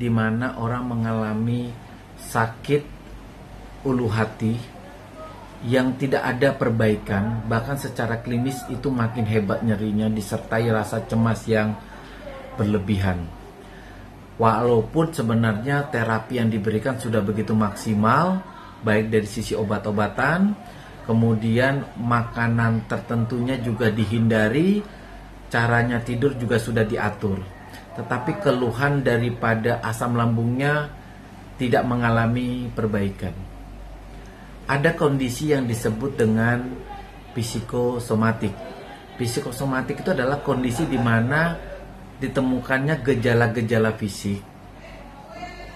di mana orang mengalami sakit ulu hati yang tidak ada perbaikan, bahkan secara klinis itu makin hebat nyerinya disertai rasa cemas yang berlebihan. Walaupun sebenarnya terapi yang diberikan sudah begitu maksimal, baik dari sisi obat-obatan, kemudian makanan tertentunya juga dihindari, caranya tidur juga sudah diatur. Tetapi keluhan daripada asam lambungnya tidak mengalami perbaikan. Ada kondisi yang disebut dengan psikosomatik. Psikosomatik itu adalah kondisi di mana ditemukannya gejala-gejala fisik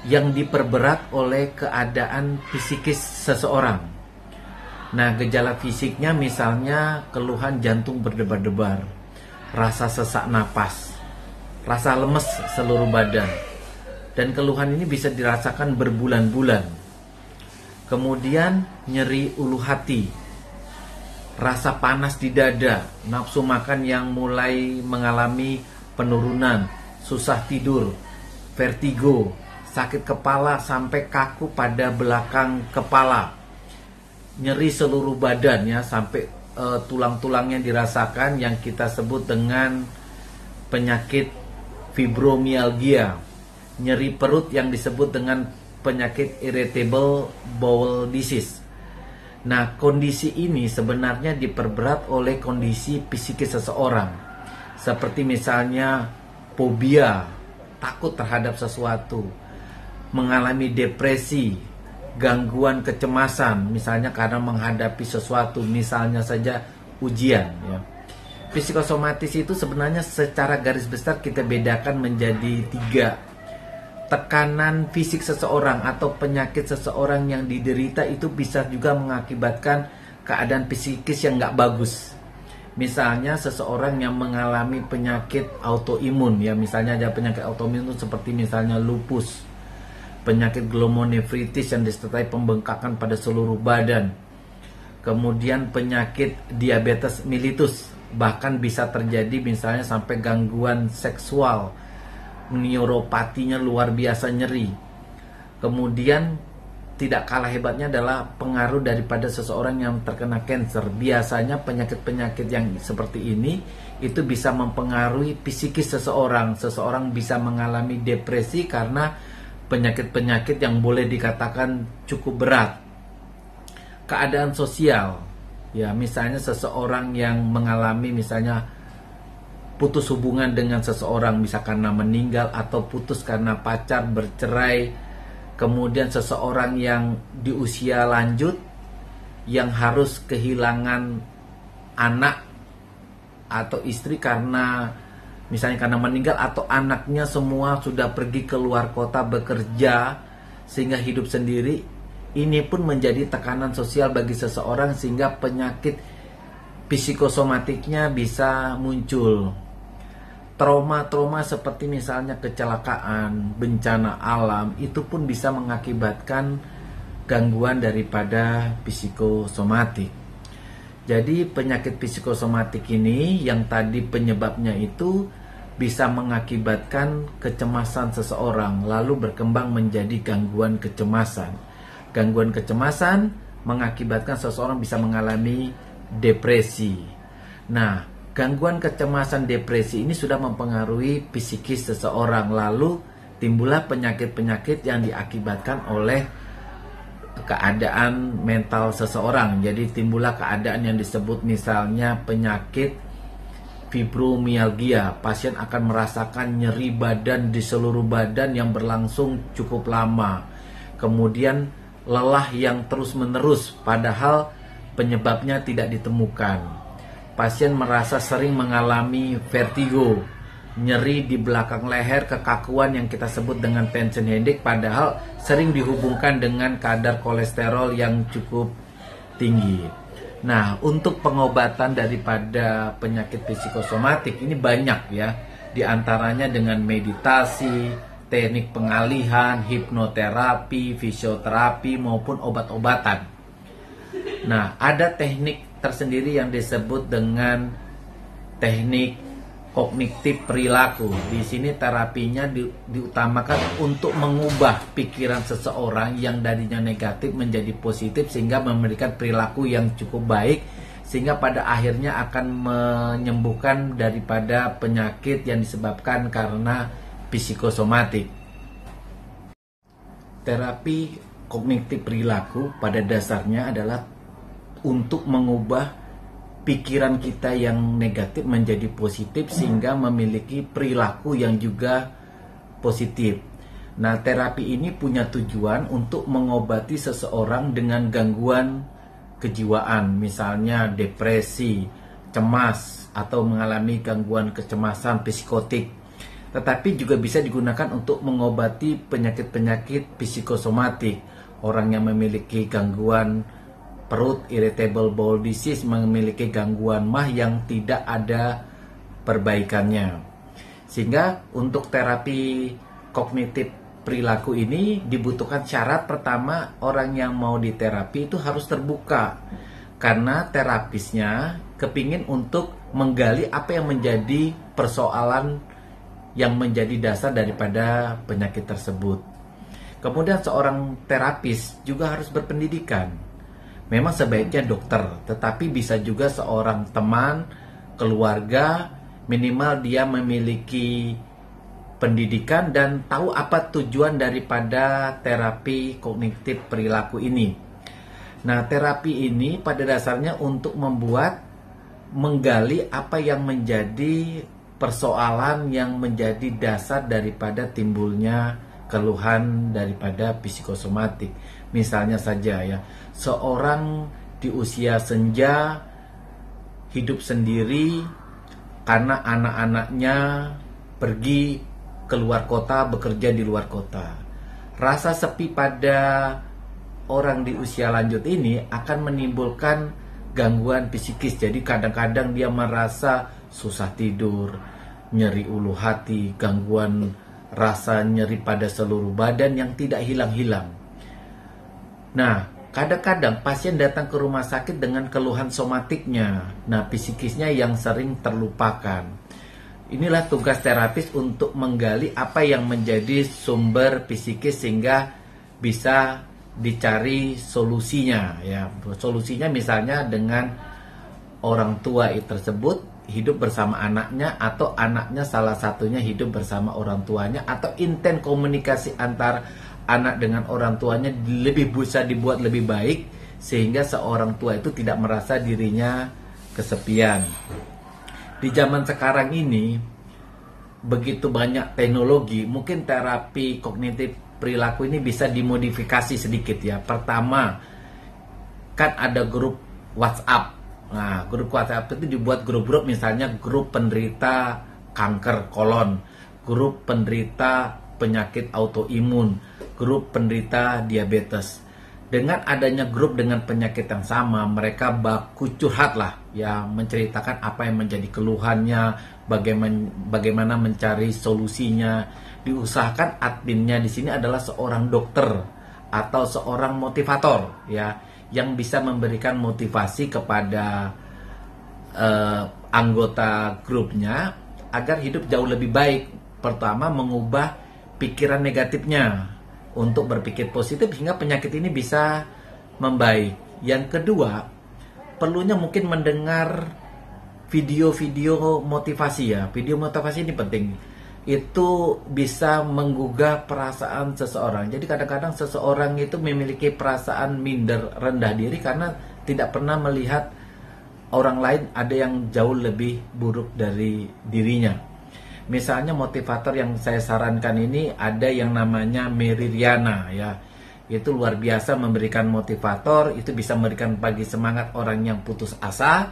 yang diperberat oleh keadaan psikis seseorang. Nah, gejala fisiknya misalnya keluhan jantung berdebar-debar, rasa sesak napas, rasa lemes seluruh badan, dan keluhan ini bisa dirasakan berbulan-bulan. Kemudian nyeri ulu hati, rasa panas di dada, nafsu makan yang mulai mengalami penurunan, susah tidur, vertigo, sakit kepala sampai kaku pada belakang kepala, nyeri seluruh badan ya, sampai tulang-tulangnya dirasakan, yang kita sebut dengan penyakit fibromialgia, nyeri perut yang disebut dengan penyakit irritable bowel disease. Nah, kondisi ini sebenarnya diperberat oleh kondisi psikis seseorang, seperti misalnya fobia, takut terhadap sesuatu, mengalami depresi, gangguan kecemasan, misalnya karena menghadapi sesuatu, misalnya saja ujian ya. Psikosomatis itu sebenarnya secara garis besar kita bedakan menjadi 3. Tekanan fisik seseorang atau penyakit seseorang yang diderita itu bisa juga mengakibatkan keadaan psikis yang nggak bagus. Misalnya seseorang yang mengalami penyakit autoimun ya, misalnya ada penyakit autoimun itu seperti misalnya lupus, penyakit glomerulonefritis yang disertai pembengkakan pada seluruh badan, kemudian penyakit diabetes mellitus, bahkan bisa terjadi misalnya sampai gangguan seksual, neuropatinya luar biasa nyeri. Kemudian tidak kalah hebatnya adalah pengaruh daripada seseorang yang terkena kanker. Biasanya penyakit-penyakit yang seperti ini itu bisa mempengaruhi psikis seseorang. Seseorang bisa mengalami depresi karena penyakit-penyakit yang boleh dikatakan cukup berat. Keadaan sosial, ya misalnya seseorang yang mengalami misalnya putus hubungan dengan seseorang, bisa karena meninggal atau putus karena pacar, bercerai. Kemudian seseorang yang di usia lanjut yang harus kehilangan anak atau istri karena misalnya karena meninggal, atau anaknya semua sudah pergi ke luar kota bekerja sehingga hidup sendiri. Ini pun menjadi tekanan sosial bagi seseorang sehingga penyakit psikosomatiknya bisa muncul. Trauma-trauma seperti misalnya kecelakaan, bencana alam, itu pun bisa mengakibatkan gangguan daripada psikosomatik. Jadi penyakit psikosomatik ini yang tadi penyebabnya itu bisa mengakibatkan kecemasan seseorang, lalu berkembang menjadi gangguan kecemasan. Gangguan kecemasan mengakibatkan seseorang bisa mengalami depresi. Nah, gangguan kecemasan depresi ini sudah mempengaruhi psikis seseorang, lalu timbullah penyakit-penyakit yang diakibatkan oleh keadaan mental seseorang. Jadi timbullah keadaan yang disebut misalnya penyakit fibromialgia. Pasien akan merasakan nyeri badan di seluruh badan yang berlangsung cukup lama. Kemudian lelah yang terus-menerus padahal penyebabnya tidak ditemukan. Pasien merasa sering mengalami vertigo, nyeri di belakang leher, kekakuan yang kita sebut dengan tension headache, padahal sering dihubungkan dengan kadar kolesterol yang cukup tinggi. Nah, untuk pengobatan daripada penyakit psikosomatik ini banyak ya. Di antaranya dengan meditasi, teknik pengalihan, hipnoterapi, fisioterapi maupun obat-obatan. Nah, ada teknik tersendiri yang disebut dengan teknik kognitif perilaku. Di sini terapinya diutamakan untuk mengubah pikiran seseorang yang tadinya negatif menjadi positif sehingga memberikan perilaku yang cukup baik, sehingga pada akhirnya akan menyembuhkan daripada penyakit yang disebabkan karena psikosomatik. Terapi kognitif perilaku pada dasarnya adalah untuk mengubah pikiran kita yang negatif menjadi positif sehingga memiliki perilaku yang juga positif. Nah, terapi ini punya tujuan untuk mengobati seseorang dengan gangguan kejiwaan, misalnya depresi, cemas, atau mengalami gangguan kecemasan psikotik. Tetapi juga bisa digunakan untuk mengobati penyakit-penyakit psikosomatik. Orang yang memiliki gangguan perut, irritable bowel disease, memiliki gangguan MAH yang tidak ada perbaikannya. Sehingga untuk terapi kognitif perilaku ini dibutuhkan syarat pertama, orang yang mau diterapi itu harus terbuka. Karena terapisnya kepingin untuk menggali apa yang menjadi persoalan yang menjadi dasar daripada penyakit tersebut. Kemudian seorang terapis juga harus berpendidikan. Memang sebaiknya dokter, tetapi bisa juga seorang teman, keluarga, minimal dia memiliki pendidikan dan tahu apa tujuan daripada terapi kognitif perilaku ini. Nah, terapi ini pada dasarnya untuk menggali apa yang menjadi persoalan yang menjadi dasar daripada timbulnya keluhan daripada psikosomatik. Misalnya saja ya, seorang di usia senja hidup sendiri karena anak-anaknya pergi keluar kota, bekerja di luar kota. Rasa sepi pada orang di usia lanjut ini akan menimbulkan gangguan psikis. Jadi kadang-kadang dia merasa susah tidur, nyeri ulu hati, gangguan rasa nyeri pada seluruh badan yang tidak hilang-hilang. Nah, kadang-kadang pasien datang ke rumah sakit dengan keluhan somatiknya. Nah, psikisnya yang sering terlupakan. Inilah tugas terapis untuk menggali apa yang menjadi sumber psikis sehingga bisa dicari solusinya. Ya, solusinya misalnya dengan orang tua tersebut hidup bersama anaknya, atau anaknya salah satunya hidup bersama orang tuanya, atau intent komunikasi antar anak dengan orang tuanya lebih bisa dibuat lebih baik sehingga seorang tua itu tidak merasa dirinya kesepian. Di zaman sekarang ini begitu banyak teknologi, mungkin terapi kognitif perilaku ini bisa dimodifikasi sedikit ya. Pertama, kan ada grup WhatsApp. Nah, grup WhatsApp itu dibuat grup-grup, misalnya grup penderita kanker kolon, grup penderita penyakit autoimun, grup penderita diabetes. Dengan adanya grup dengan penyakit yang sama, mereka baku curhat lah ya, menceritakan apa yang menjadi keluhannya, bagaimana mencari solusinya. Diusahakan adminnya di sini adalah seorang dokter atau seorang motivator ya, yang bisa memberikan motivasi kepada anggota grupnya agar hidup jauh lebih baik. Pertama, mengubah pikiran negatifnya untuk berpikir positif hingga penyakit ini bisa membaik. Yang kedua, perlunya mungkin mendengar video-video motivasi ya. Video motivasi ini penting. Itu bisa menggugah perasaan seseorang. Jadi kadang-kadang seseorang itu memiliki perasaan minder, rendah diri karena tidak pernah melihat orang lain ada yang jauh lebih buruk dari dirinya. Misalnya motivator yang saya sarankan ini ada yang namanya Mary Riana ya. Itu luar biasa memberikan motivator, itu bisa memberikan bagi semangat orang yang putus asa.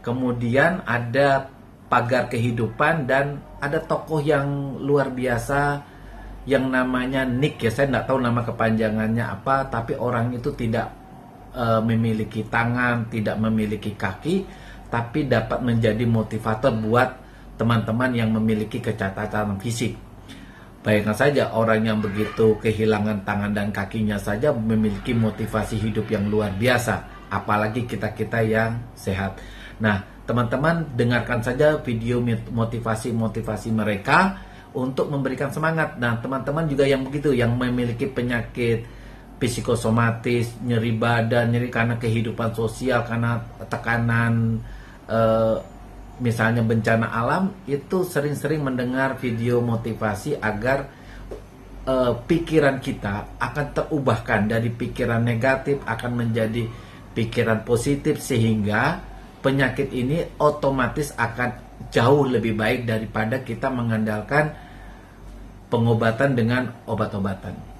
Kemudian ada Pagar Kehidupan, dan ada tokoh yang luar biasa yang namanya Nick ya. Saya tidak tahu nama kepanjangannya apa, tapi orang itu tidak memiliki tangan, tidak memiliki kaki, tapi dapat menjadi motivator buat teman-teman yang memiliki kecacatan fisik. Bayangkan saja orang yang begitu kehilangan tangan dan kakinya saja memiliki motivasi hidup yang luar biasa, apalagi kita-kita yang sehat. Nah, teman-teman dengarkan saja video motivasi mereka untuk memberikan semangat. Nah, teman-teman juga yang begitu, yang memiliki penyakit psikosomatis, nyeri badan, nyeri karena kehidupan sosial, karena tekanan misalnya bencana alam, itu sering-sering mendengar video motivasi agar pikiran kita akan terubahkan dari pikiran negatif akan menjadi pikiran positif, sehingga penyakit ini otomatis akan jauh lebih baik daripada kita mengandalkan pengobatan dengan obat-obatan.